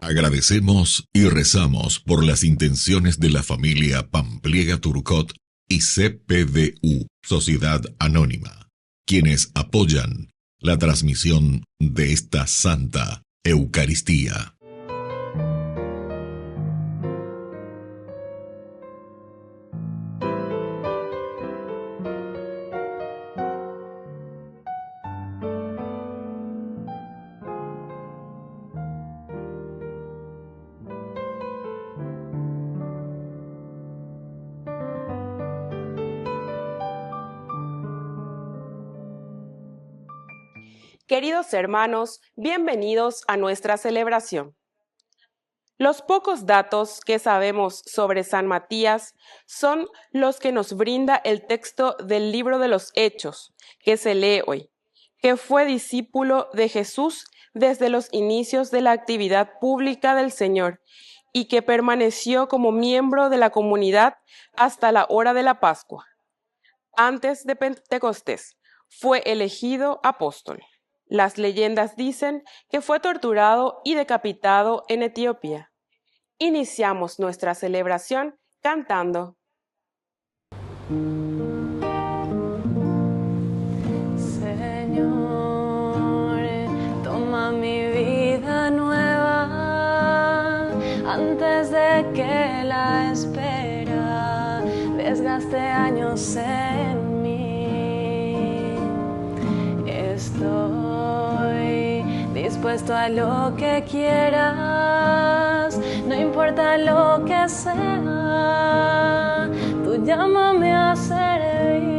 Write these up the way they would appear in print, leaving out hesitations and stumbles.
Agradecemos y rezamos por las intenciones de la familia Pampliega Turcot y CPDU, Sociedad Anónima, quienes apoyan la transmisión de esta Santa Eucaristía. Queridos hermanos, bienvenidos a nuestra celebración. Los pocos datos que sabemos sobre San Matías son los que nos brinda el texto del libro de los Hechos, que se lee hoy, que fue discípulo de Jesús desde los inicios de la actividad pública del Señor y que permaneció como miembro de la comunidad hasta la hora de la Pascua. Antes de Pentecostés, fue elegido apóstol. Las leyendas dicen que fue torturado y decapitado en Etiopía. Iniciamos nuestra celebración cantando. Señor, toma mi vida nueva antes de que la espera desgaste años en mí. Estoy dispuesto a lo que quieras, no importa lo que sea, tú llámame a servir.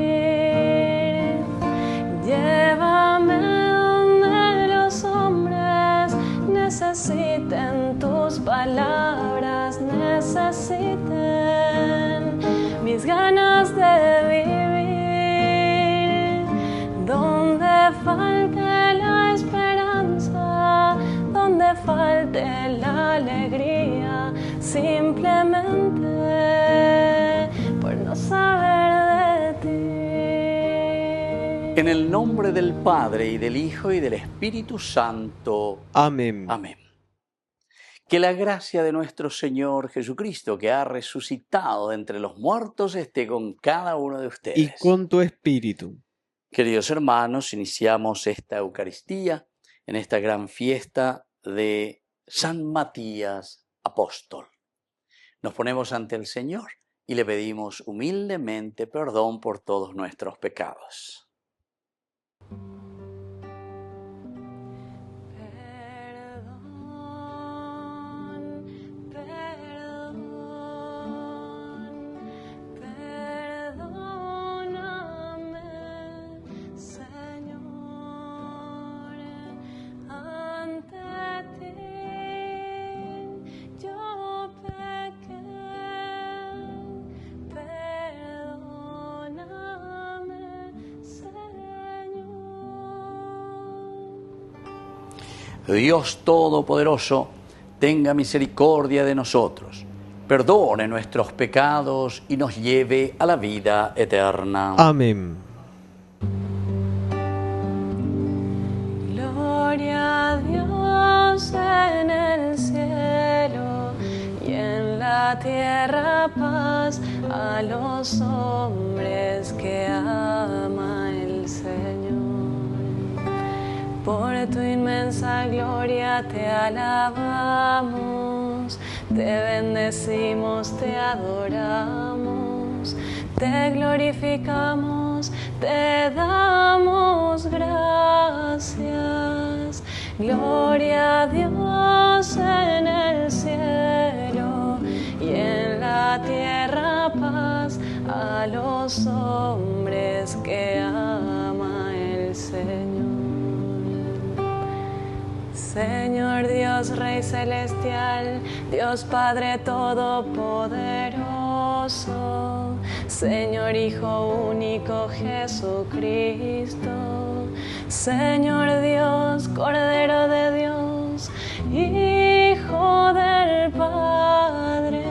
Llévame donde los hombres necesiten tus palabras, necesiten mis ganas de vivir, donde falte la esperanza, donde falte la alegría, simplemente por no saber de ti. En el nombre del Padre, y del Hijo, y del Espíritu Santo. Amén. Amén. Que la gracia de nuestro Señor Jesucristo, que ha resucitado de entre los muertos, esté con cada uno de ustedes. Y con tu espíritu. Queridos hermanos, iniciamos esta Eucaristía en esta gran fiesta de San Matías Apóstol. Nos ponemos ante el Señor y le pedimos humildemente perdón por todos nuestros pecados. Dios Todopoderoso, tenga misericordia de nosotros, perdone nuestros pecados y nos lleve a la vida eterna. Amén. Gloria a Dios en el cielo y en la tierra paz a los hombres que ama el Señor. Por tu inmensa gloria te alabamos, te bendecimos, te adoramos, te glorificamos, te damos gracias. Gloria a Dios en el cielo y en la tierra paz a los hombres que ama el Señor. Señor Dios Rey Celestial, Dios Padre Todopoderoso, Señor Hijo único Jesucristo, Señor Dios, Cordero de Dios, Hijo del Padre,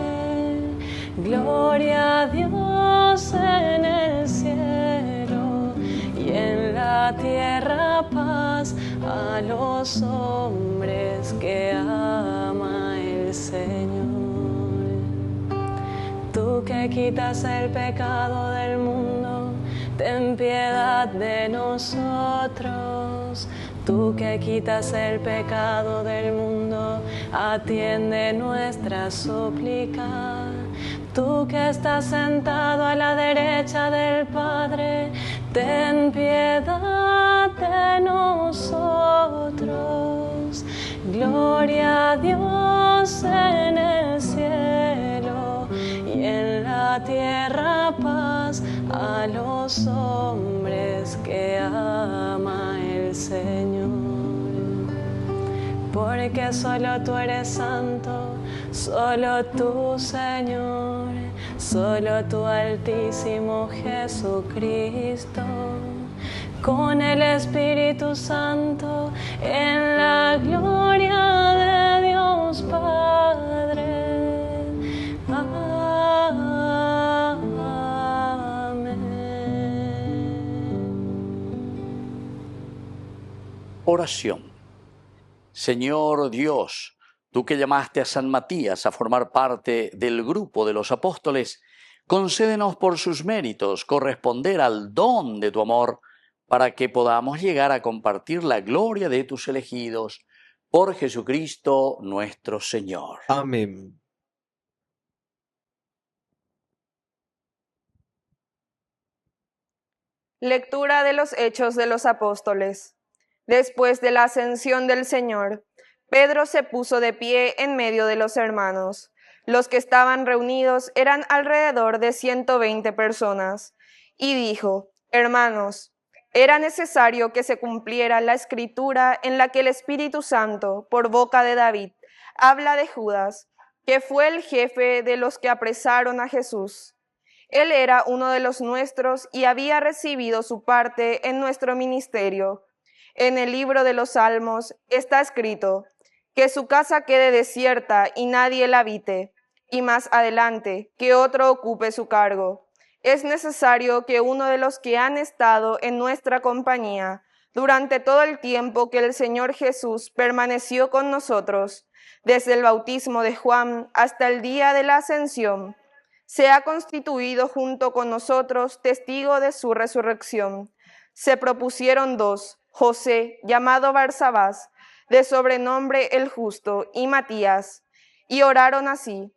Gloria a Dios en el cielo y en la tierra paz a los hombres que ama el Señor. Tú que quitas el pecado del mundo, ten piedad de nosotros. Tú que quitas el pecado del mundo, atiende nuestra súplica. Tú que estás sentado a la derecha del Padre, ten piedad de nosotros. Gloria a Dios en el cielo y en la tierra paz a los hombres que ama el Señor. Porque solo tú eres santo, solo tú, Señor, solo tú, Altísimo Jesucristo, con el Espíritu Santo, en la gloria de Dios Padre. Oración. Señor Dios, tú que llamaste a San Matías a formar parte del grupo de los apóstoles, concédenos por sus méritos corresponder al don de tu amor para que podamos llegar a compartir la gloria de tus elegidos. Por Jesucristo nuestro Señor. Amén. Lectura de los Hechos de los Apóstoles. Después de la ascensión del Señor, Pedro se puso de pie en medio de los hermanos. Los que estaban reunidos eran alrededor de 120 personas. Y dijo: Hermanos, era necesario que se cumpliera la escritura en la que el Espíritu Santo, por boca de David, habla de Judas, que fue el jefe de los que apresaron a Jesús. Él era uno de los nuestros y había recibido su parte en nuestro ministerio. En el libro de los Salmos está escrito: que su casa quede desierta y nadie la habite, y más adelante, que otro ocupe su cargo. Es necesario que uno de los que han estado en nuestra compañía durante todo el tiempo que el Señor Jesús permaneció con nosotros, desde el bautismo de Juan hasta el día de la ascensión, se ha constituido junto con nosotros testigo de su resurrección. Se propusieron dos: José, llamado Barsabás, de sobrenombre el Justo, y Matías, y oraron así: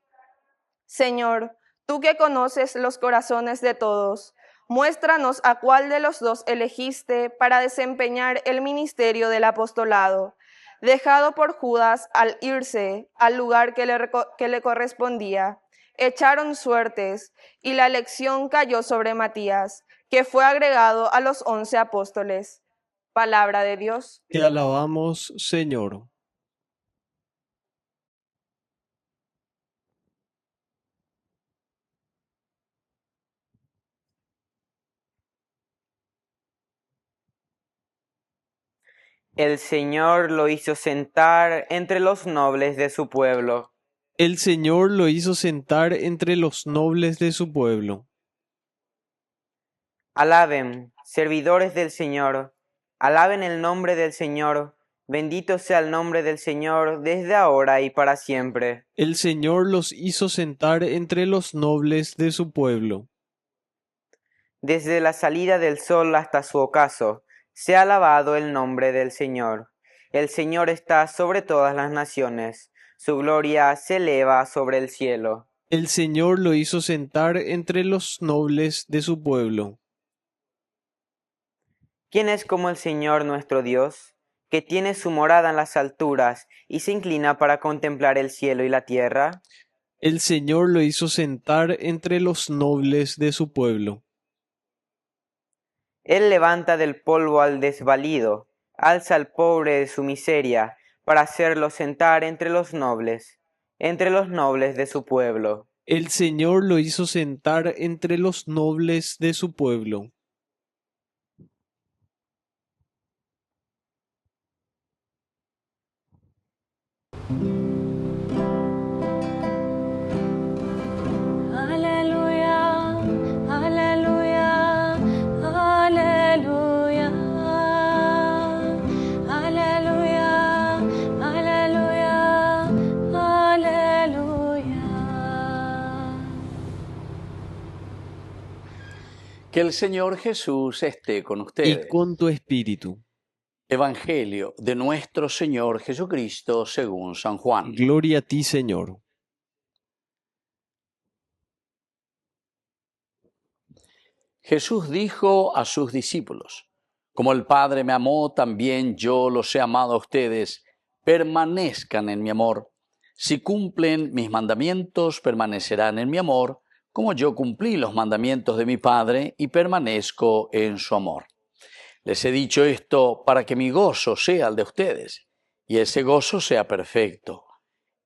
Señor, tú que conoces los corazones de todos, muéstranos a cuál de los dos elegiste para desempeñar el ministerio del apostolado, dejado por Judas al irse al lugar que le correspondía. Echaron suertes, y la elección cayó sobre Matías, que fue agregado a los 11 apóstoles. Palabra de Dios. Te alabamos, Señor. El Señor lo hizo sentar entre los nobles de su pueblo. El Señor lo hizo sentar entre los nobles de su pueblo. Alaben, servidores del Señor, alaben el nombre del Señor, bendito sea el nombre del Señor desde ahora y para siempre. El Señor los hizo sentar entre los nobles de su pueblo. Desde la salida del sol hasta su ocaso, sea alabado el nombre del Señor. El Señor está sobre todas las naciones, su gloria se eleva sobre el cielo. El Señor lo hizo sentar entre los nobles de su pueblo. ¿Quién es como el Señor nuestro Dios, que tiene su morada en las alturas y se inclina para contemplar el cielo y la tierra? El Señor lo hizo sentar entre los nobles de su pueblo. Él levanta del polvo al desvalido, alza al pobre de su miseria, para hacerlo sentar entre los nobles de su pueblo. El Señor lo hizo sentar entre los nobles de su pueblo. Aleluya. Que el Señor Jesús esté con y ustedes. con tu espíritu. Evangelio de nuestro Señor Jesucristo según San Juan. Gloria a ti, Señor. Jesús dijo a sus discípulos: como el Padre me amó, también yo los he amado a ustedes. Permanezcan en mi amor. Si cumplen mis mandamientos, permanecerán en mi amor, como yo cumplí los mandamientos de mi Padre y permanezco en su amor. Les he dicho esto para que mi gozo sea el de ustedes, y ese gozo sea perfecto.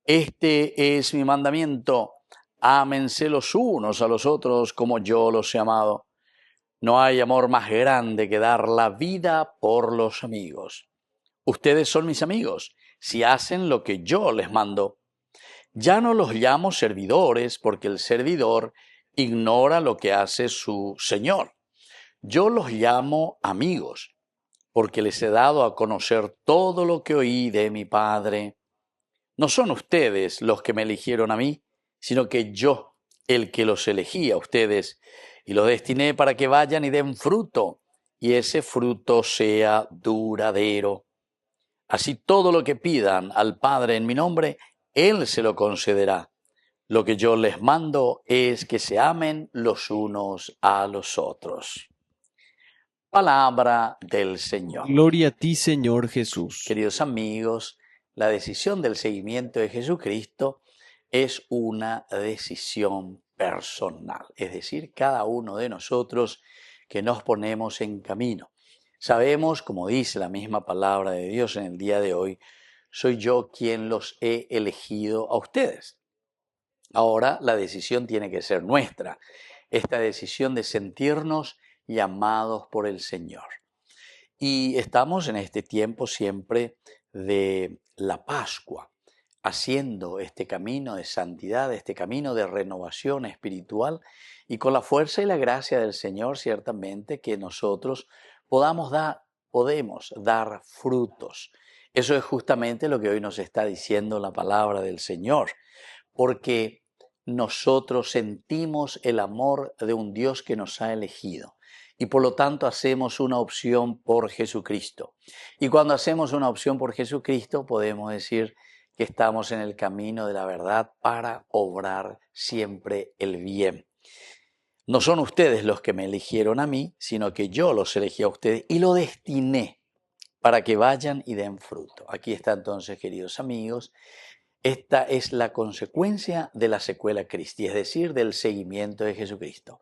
Este es mi mandamiento: ámense los unos a los otros como yo los he amado. No hay amor más grande que dar la vida por los amigos. Ustedes son mis amigos si hacen lo que yo les mando. Ya no los llamo servidores, porque el servidor ignora lo que hace su Señor. Yo los llamo amigos, porque les he dado a conocer todo lo que oí de mi Padre. No son ustedes los que me eligieron a mí, sino que yo, el que los elegí a ustedes, y los destiné para que vayan y den fruto, y ese fruto sea duradero. Así todo lo que pidan al Padre en mi nombre, Él se lo concederá. Lo que yo les mando es que se amen los unos a los otros. Palabra del Señor. Gloria a ti, Señor Jesús. Queridos amigos, la decisión del seguimiento de Jesucristo es una decisión personal, es decir, cada uno de nosotros que nos ponemos en camino. Sabemos, como dice la misma palabra de Dios en el día de hoy, soy yo quien los he elegido a ustedes. Ahora la decisión tiene que ser nuestra, esta decisión de sentirnos llamados por el Señor. Y estamos en este tiempo siempre de la Pascua, haciendo este camino de santidad, este camino de renovación espiritual, y con la fuerza y la gracia del Señor, ciertamente que nosotros podemos dar frutos. Eso es justamente lo que hoy nos está diciendo la palabra del Señor, porque nosotros sentimos el amor de un Dios que nos ha elegido. Y por lo tanto hacemos una opción por Jesucristo. Y cuando hacemos una opción por Jesucristo, podemos decir que estamos en el camino de la verdad para obrar siempre el bien. No son ustedes los que me eligieron a mí, sino que yo los elegí a ustedes y lo destiné para que vayan y den fruto. Aquí está entonces, queridos amigos, esta es la consecuencia de la secuela Christi, es decir, del seguimiento de Jesucristo.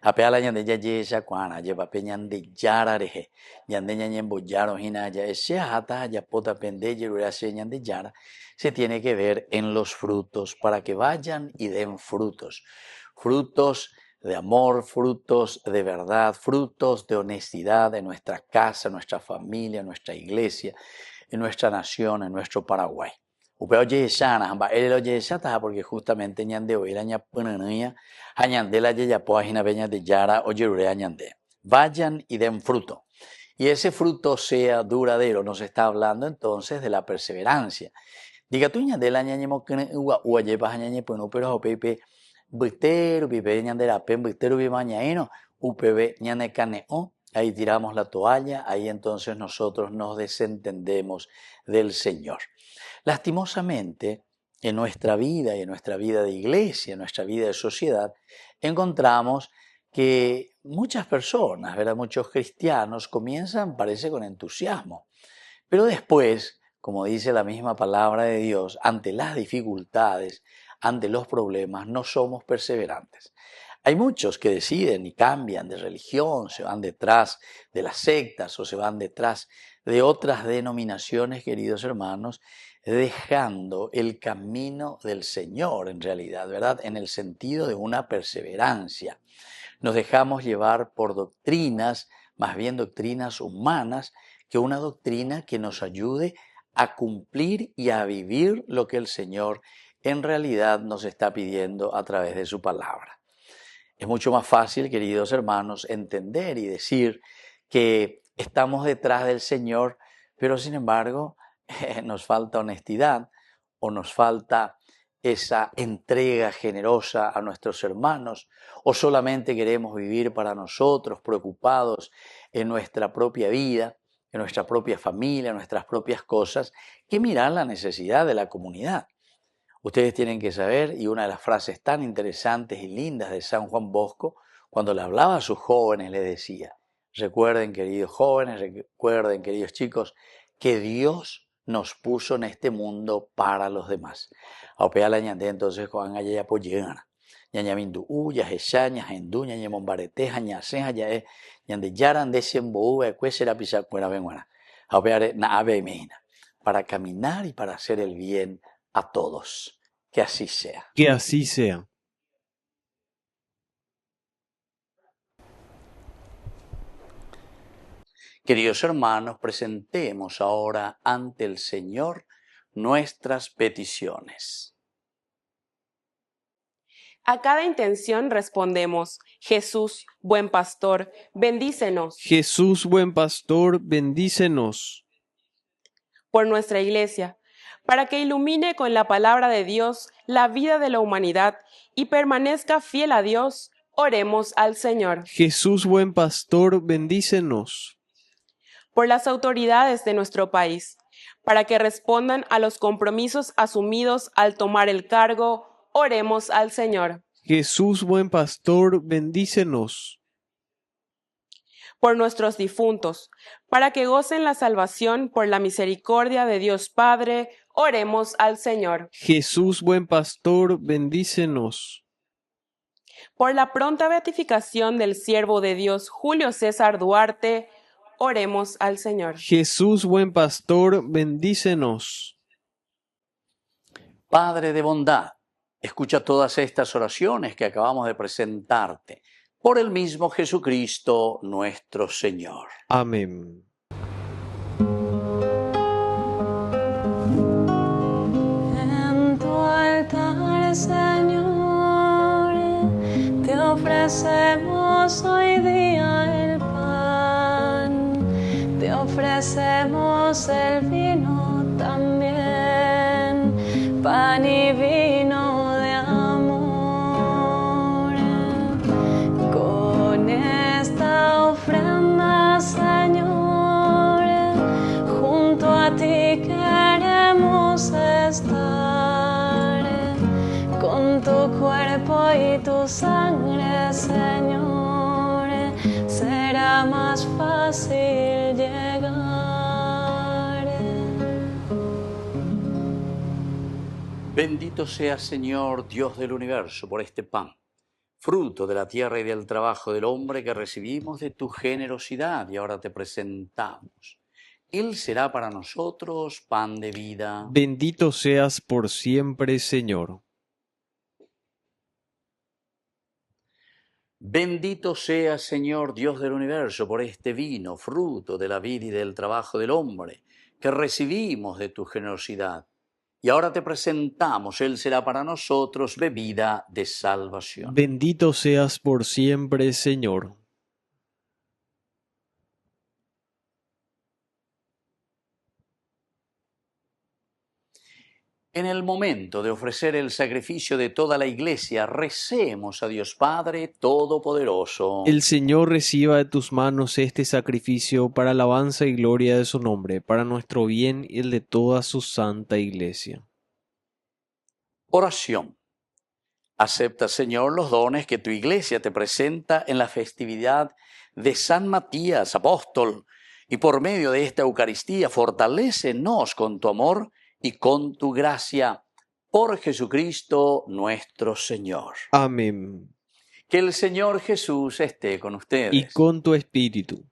Apeala ñande ya yesha kuana lleva peñande yarareje ñande ñañembo yaro hinaya ese hata ya pota pende yerurase ñande yara se tiene que ver en los frutos para que vayan y den frutos, frutos de amor, frutos de verdad, frutos de honestidad en nuestra casa, en nuestra familia, en nuestra iglesia, en nuestra nación, en nuestro Paraguay. Upeo yeshana, hamba ele lo yeshata porque justamente ñande hoy la ñapunania, añande la yeyapoa hina peña de yara o yerure añande. Vayan y den fruto. Y ese fruto sea duradero. Nos está hablando entonces de la perseverancia. Diga tú ñande la ñañemo ua ua yepa ñañe pues no pero opepe butero pipe ñande la pen butero bi mañaino upebe ñane caneo. Ahí tiramos la toalla, ahí entonces nosotros nos desentendemos del Señor. Lastimosamente, en nuestra vida y en nuestra vida de iglesia, en nuestra vida de sociedad, encontramos que muchas personas, ¿verdad? Muchos cristianos comienzan, parece, con entusiasmo, pero después, como dice la misma palabra de Dios, ante las dificultades, ante los problemas, no somos perseverantes. Hay muchos que deciden y cambian de religión, se van detrás de las sectas o se van detrás de otras denominaciones, queridos hermanos, dejando el camino del Señor en realidad, ¿verdad? En el sentido de una perseverancia. Nos dejamos llevar por doctrinas, más bien doctrinas humanas, que una doctrina que nos ayude a cumplir y a vivir lo que el Señor en realidad nos está pidiendo a través de su palabra. Es mucho más fácil, queridos hermanos, entender y decir que estamos detrás del Señor, pero sin embargo nos falta honestidad o nos falta esa entrega generosa a nuestros hermanos? ¿O solamente queremos vivir para nosotros, preocupados en nuestra propia vida, en nuestra propia familia, en nuestras propias cosas, que mirar la necesidad de la comunidad? Ustedes tienen que saber, y una de las frases tan interesantes y lindas de San Juan Bosco, cuando le hablaba a sus jóvenes, le decía: recuerden, queridos jóvenes, recuerden, queridos chicos, que Dios nos puso en este mundo para los demás. Aupea la ñande entonces Juan allá apoyana. Ñaña mindu uya, hechaña, hendu, ñaña mombareteja, ñaseja, ya es, ñande yaran de siembo cuesera pisa cuera venguana. Aupea na ave mena, para caminar y para hacer el bien a todos. Que así sea. Que así sea. Queridos hermanos, presentemos ahora ante el Señor nuestras peticiones. A cada intención respondemos: Jesús, buen pastor, bendícenos. Jesús, buen pastor, bendícenos. Por nuestra iglesia, para que ilumine con la palabra de Dios la vida de la humanidad y permanezca fiel a Dios, oremos al Señor. Jesús, buen pastor, bendícenos. Por las autoridades de nuestro país, para que respondan a los compromisos asumidos al tomar el cargo, oremos al Señor. Jesús, buen pastor, bendícenos. Por nuestros difuntos, para que gocen la salvación por la misericordia de Dios Padre, oremos al Señor. Jesús, buen pastor, bendícenos. Por la pronta beatificación del siervo de Dios Julio César Duarte, oremos al Señor. Jesús, buen pastor, bendícenos. Padre de bondad, escucha todas estas oraciones que acabamos de presentarte, por el mismo Jesucristo nuestro Señor. Amén. En tu altar, Señor, te ofrecemos hoy día el pan, te ofrecemos el vino también, pan y vino de amor. Con esta ofrenda, Señor, junto a ti queremos estar, con tu cuerpo y tu sangre, Señor, será más fácil llegar. Bendito sea, Señor, Dios del universo, por este pan, fruto de la tierra y del trabajo del hombre que recibimos de tu generosidad y ahora te presentamos. Él será para nosotros pan de vida. Bendito seas por siempre, Señor. Bendito sea, Señor, Dios del universo, por este vino, fruto de la vida y del trabajo del hombre que recibimos de tu generosidad. Y ahora te presentamos, Él será para nosotros bebida de salvación. Bendito seas por siempre, Señor. En el momento de ofrecer el sacrificio de toda la Iglesia, recemos a Dios Padre Todopoderoso. El Señor reciba de tus manos este sacrificio para alabanza y gloria de su nombre, para nuestro bien y el de toda su santa Iglesia. Oración. Acepta, Señor, los dones que tu Iglesia te presenta en la festividad de San Matías, apóstol, y por medio de esta Eucaristía fortalécenos con tu amor y con tu gracia, por Jesucristo nuestro Señor. Amén. Que el Señor Jesús esté con ustedes. Y con tu espíritu.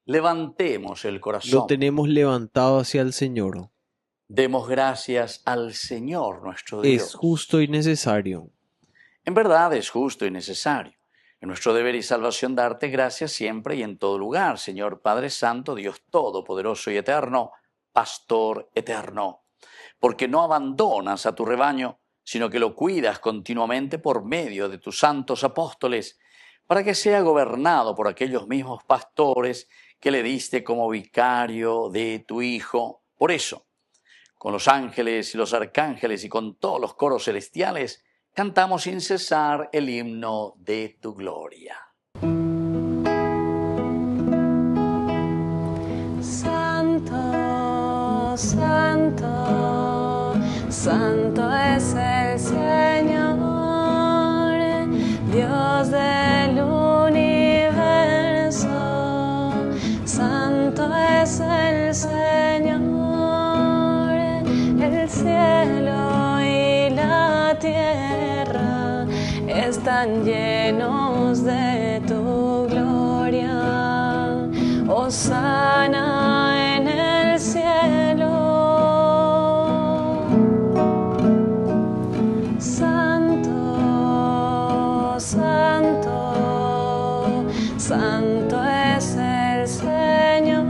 Levantemos el corazón. Lo tenemos levantado hacia el Señor. Demos gracias al Señor nuestro Dios. Es justo y necesario. En verdad es justo y necesario. Es nuestro deber y salvación darte gracias siempre y en todo lugar, Señor Padre Santo, Dios Todopoderoso y Eterno, Pastor eterno, porque no abandonas a tu rebaño, sino que lo cuidas continuamente por medio de tus santos apóstoles, para que sea gobernado por aquellos mismos pastores que le diste como vicario de tu Hijo. Por eso, con los ángeles y los arcángeles y con todos los coros celestiales, cantamos sin cesar el himno de tu gloria. Santo, santo, santo es el Señor, Dios del universo. Santo es el Señor, el cielo y la tierra están llenos de tu gloria. Hosana en el cielo. Santo, santo, santo es el Señor,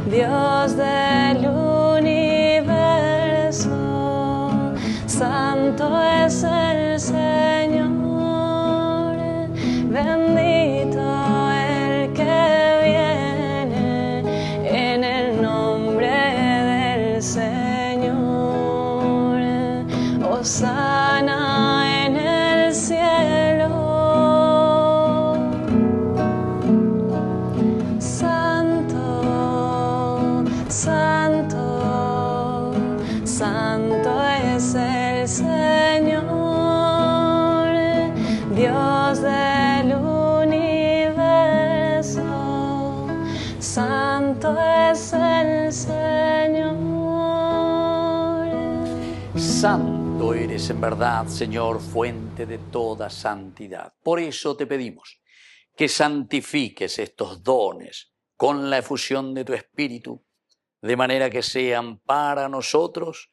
Dios del universo. Santo es el Señor, bendito el que viene en el nombre del Señor. Hosana en el cielo. Santo, santo, santo es el Señor, Dios del universo. Santo es el Señor. Santo eres en verdad, Señor, fuente de toda santidad. Por eso te pedimos que santifiques estos dones con la efusión de tu Espíritu, de manera que sean para nosotros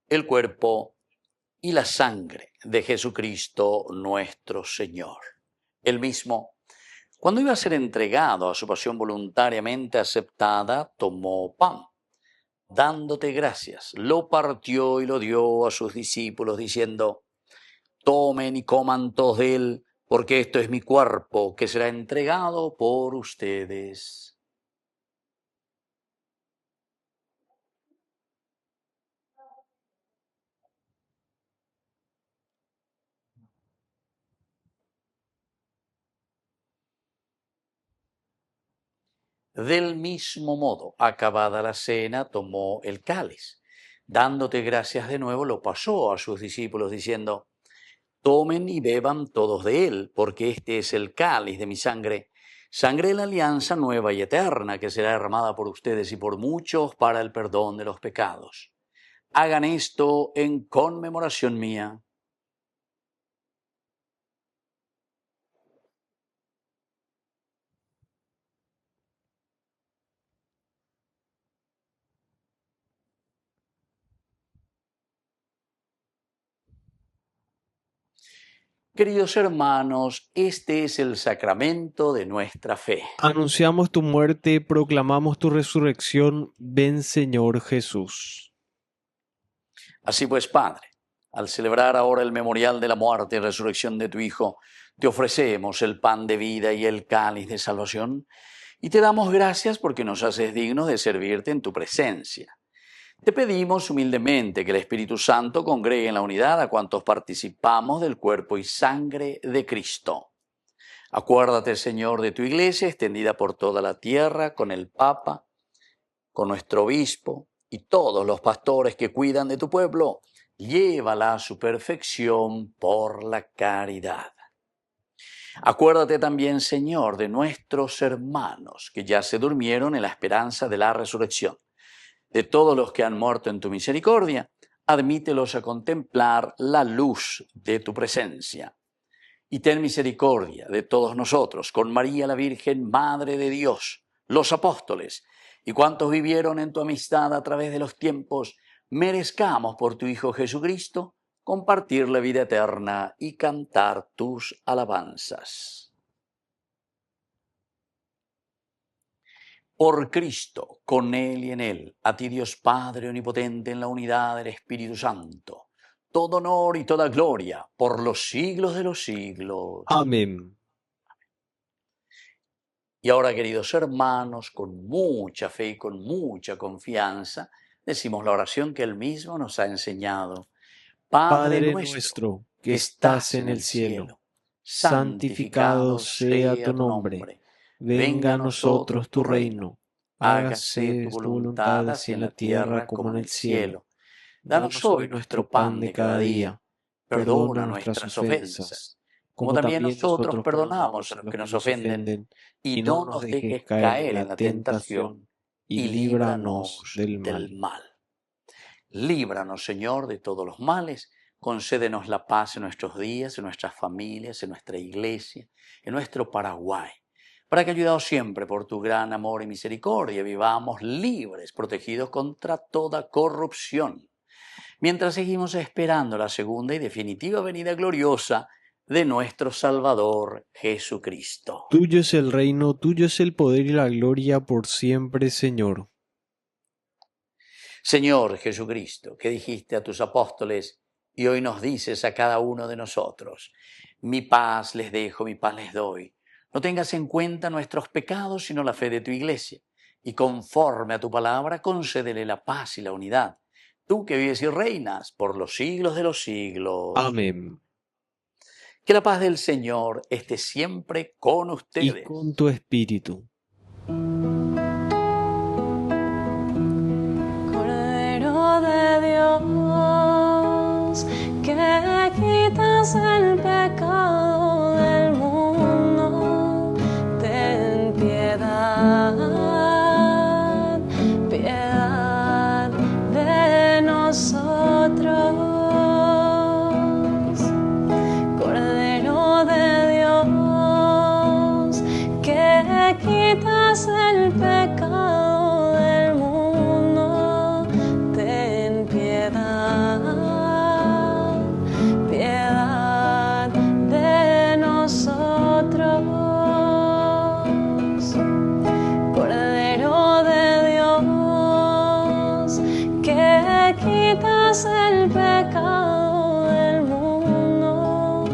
el cuerpo y la sangre de Jesucristo nuestro Señor. Él mismo, cuando iba a ser entregado a su pasión voluntariamente aceptada, tomó pan. Dándote gracias, lo partió y lo dio a sus discípulos, diciendo: tomen y coman todos de él, porque esto es mi cuerpo, que será entregado por ustedes. Del mismo modo, acabada la cena, tomó el cáliz. Dándote gracias de nuevo, lo pasó a sus discípulos, diciendo: tomen y beban todos de él, porque este es el cáliz de mi sangre, sangre de la alianza nueva y eterna, que será derramada por ustedes y por muchos para el perdón de los pecados. Hagan esto en conmemoración mía. Queridos hermanos, este es el sacramento de nuestra fe. Anunciamos tu muerte, proclamamos tu resurrección. Ven, Señor Jesús. Así pues, Padre, al celebrar ahora el memorial de la muerte y resurrección de tu Hijo, te ofrecemos el pan de vida y el cáliz de salvación, y te damos gracias porque nos haces dignos de servirte en tu presencia. Te pedimos humildemente que el Espíritu Santo congregue en la unidad a cuantos participamos del cuerpo y sangre de Cristo. Acuérdate, Señor, de tu Iglesia extendida por toda la tierra, con el Papa, con nuestro obispo y todos los pastores que cuidan de tu pueblo. Llévala a su perfección por la caridad. Acuérdate también, Señor, de nuestros hermanos que ya se durmieron en la esperanza de la resurrección. De todos los que han muerto en tu misericordia, admítelos a contemplar la luz de tu presencia. Y ten misericordia de todos nosotros, con María la Virgen, Madre de Dios, los apóstoles, y cuantos vivieron en tu amistad a través de los tiempos, merezcamos por tu Hijo Jesucristo compartir la vida eterna y cantar tus alabanzas. Por Cristo, con Él y en Él, a ti Dios Padre Omnipotente en la unidad del Espíritu Santo, todo honor y toda gloria por los siglos de los siglos. Amén. Y ahora, queridos hermanos, con mucha fe y con mucha confianza, decimos la oración que Él mismo nos ha enseñado. Padre nuestro que estás en el cielo, santificado sea tu nombre. Venga a nosotros tu reino. Hágase tu voluntad así en la tierra como en el cielo. Danos hoy nuestro pan de cada día. Perdona nuestras ofensas, como también nosotros perdonamos a los que nos ofenden. Y no nos dejes caer en la tentación, y líbranos del mal. Líbranos, Señor, de todos los males. Concédenos la paz en nuestros días, en nuestras familias, en nuestra iglesia, en nuestro Paraguay, para que, ayudados siempre por tu gran amor y misericordia, vivamos libres, protegidos contra toda corrupción, mientras seguimos esperando la segunda y definitiva venida gloriosa de nuestro Salvador Jesucristo. Tuyo es el reino, tuyo es el poder y la gloria por siempre, Señor. Señor Jesucristo, que dijiste a tus apóstoles y hoy nos dices a cada uno de nosotros: mi paz les dejo, mi paz les doy. No tengas en cuenta nuestros pecados, sino la fe de tu iglesia. Y conforme a tu palabra, concédele la paz y la unidad. Tú que vives y reinas por los siglos de los siglos. Amén. Que la paz del Señor esté siempre con ustedes. Y con tu espíritu. Cordero de Dios, que quitas el pecado del mundo, ten piedad, piedad de nosotros. Cordero de Dios, que quitas el pecado del mundo, ten piedad, piedad de nosotros. Cordero de Dios, que quitas el pecado del mundo,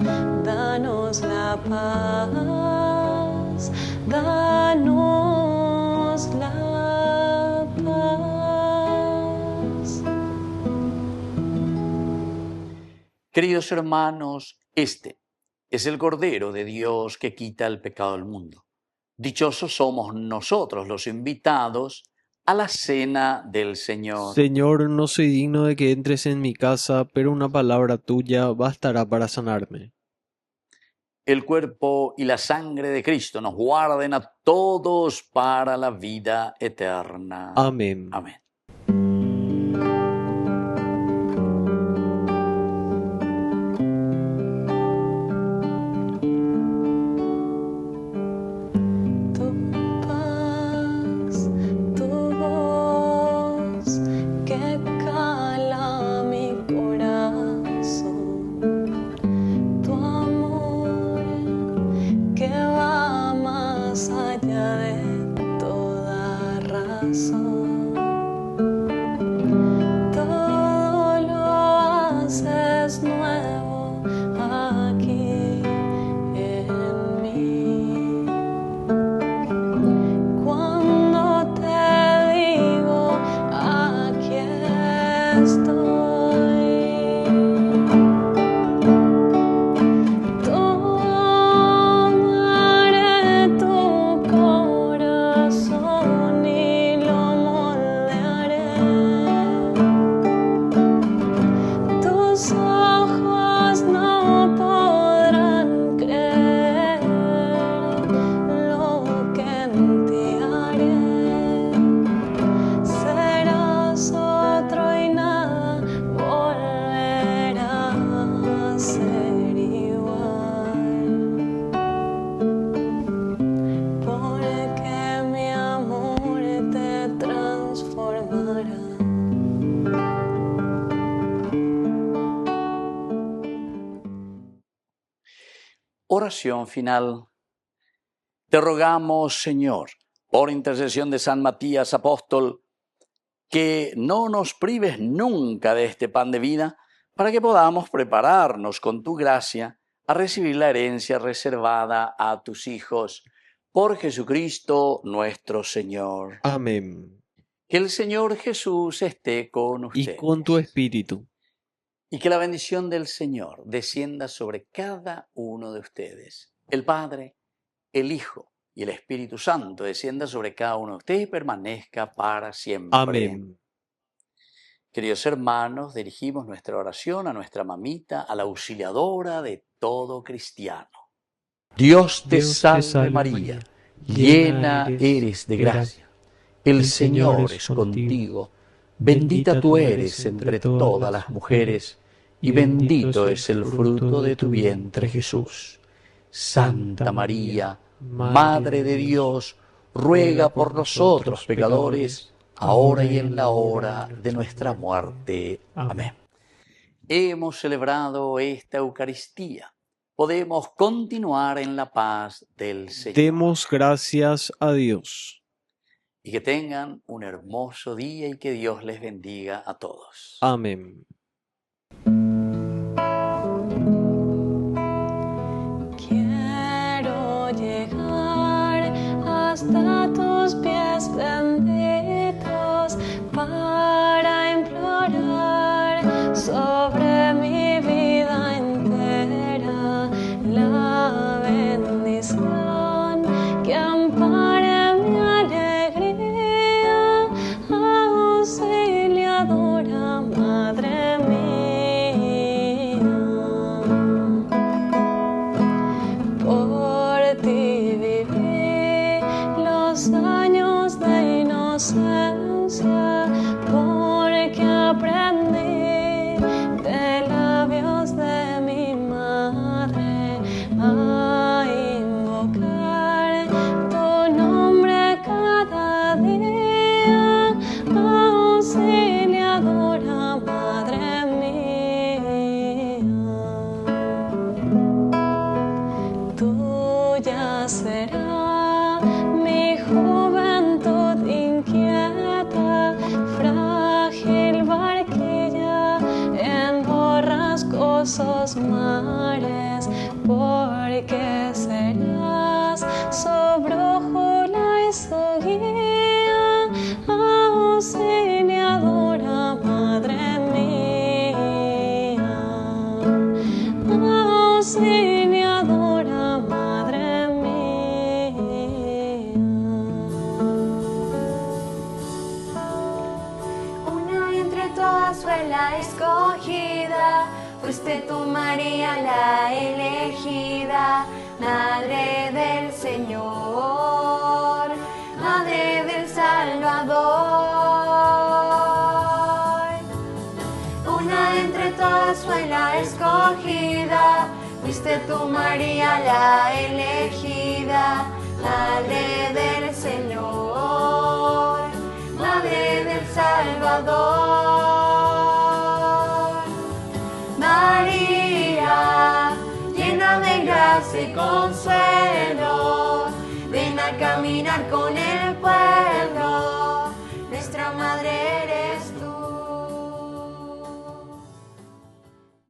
danos la paz, danos la paz. Queridos hermanos, este es el Cordero de Dios que quita el pecado del mundo. Dichosos somos nosotros los invitados a la cena del Señor. Señor, no soy digno de que entres en mi casa, pero una palabra tuya bastará para sanarme. El cuerpo y la sangre de Cristo nos guarden a todos para la vida eterna. Amén. Amén. Tu paz, tu voz, que cala mi corazón, tu amor, que va más allá de toda razón. Todo lo haces nuevo aquí en mí. Cuando te digo, aquí estoy. Tomaré tu corazón y lo moldearé. Tus ojos no podrán creer lo que en ti haré. Serás otro y nada volverá a ser igual. Porque mi amor te transformará. Oración final. Te rogamos, Señor, por intercesión de San Matías Apóstol, que no nos prives nunca de este pan de vida, para que podamos prepararnos con tu gracia a recibir la herencia reservada a tus hijos. Por Jesucristo nuestro Señor. Amén. Que el Señor Jesús esté con ustedes. Y con tu espíritu. Y que la bendición del Señor descienda sobre cada uno de ustedes. El Padre, el Hijo y el Espíritu Santo descienda sobre cada uno de ustedes y permanezca para siempre. Amén. Queridos hermanos, dirigimos nuestra oración a nuestra mamita, a la auxiliadora de todo cristiano. Dios te salve María, llena eres de gracia. El Señor es contigo, bendita tú eres entre todas las mujeres, y bendito es el fruto de tu vientre Jesús. Santa María, Madre de Dios, ruega por nosotros pecadores, ahora y en la hora de nuestra muerte. Amén. Hemos celebrado esta Eucaristía. Podemos continuar en la paz del Señor. Demos gracias a Dios. Y que tengan un hermoso día y que Dios les bendiga a todos. Amén. Quiero llegar hasta tus pies benditos para implorar sobre mi vida entera la bendición que ampare mi alegría, auxiliadora, Madre mía. Por ti viví los años de inocencia, porque aprendí de labios de mi madre a invocar tu nombre cada día, auxiliadora, Madre mía. Tuya será mi juventud inquieta, frágil barquilla en borrascosos mares, porque serás su brújula y su guía, auxiliadora, Madre mía. Auxiliadora, Madre mía. Una entre todas fue la escogida, fuiste tú María la elegida, Madre del Señor, Madre del Salvador. Una entre todas fue la escogida, fuiste tú María la elegida, Madre del Señor.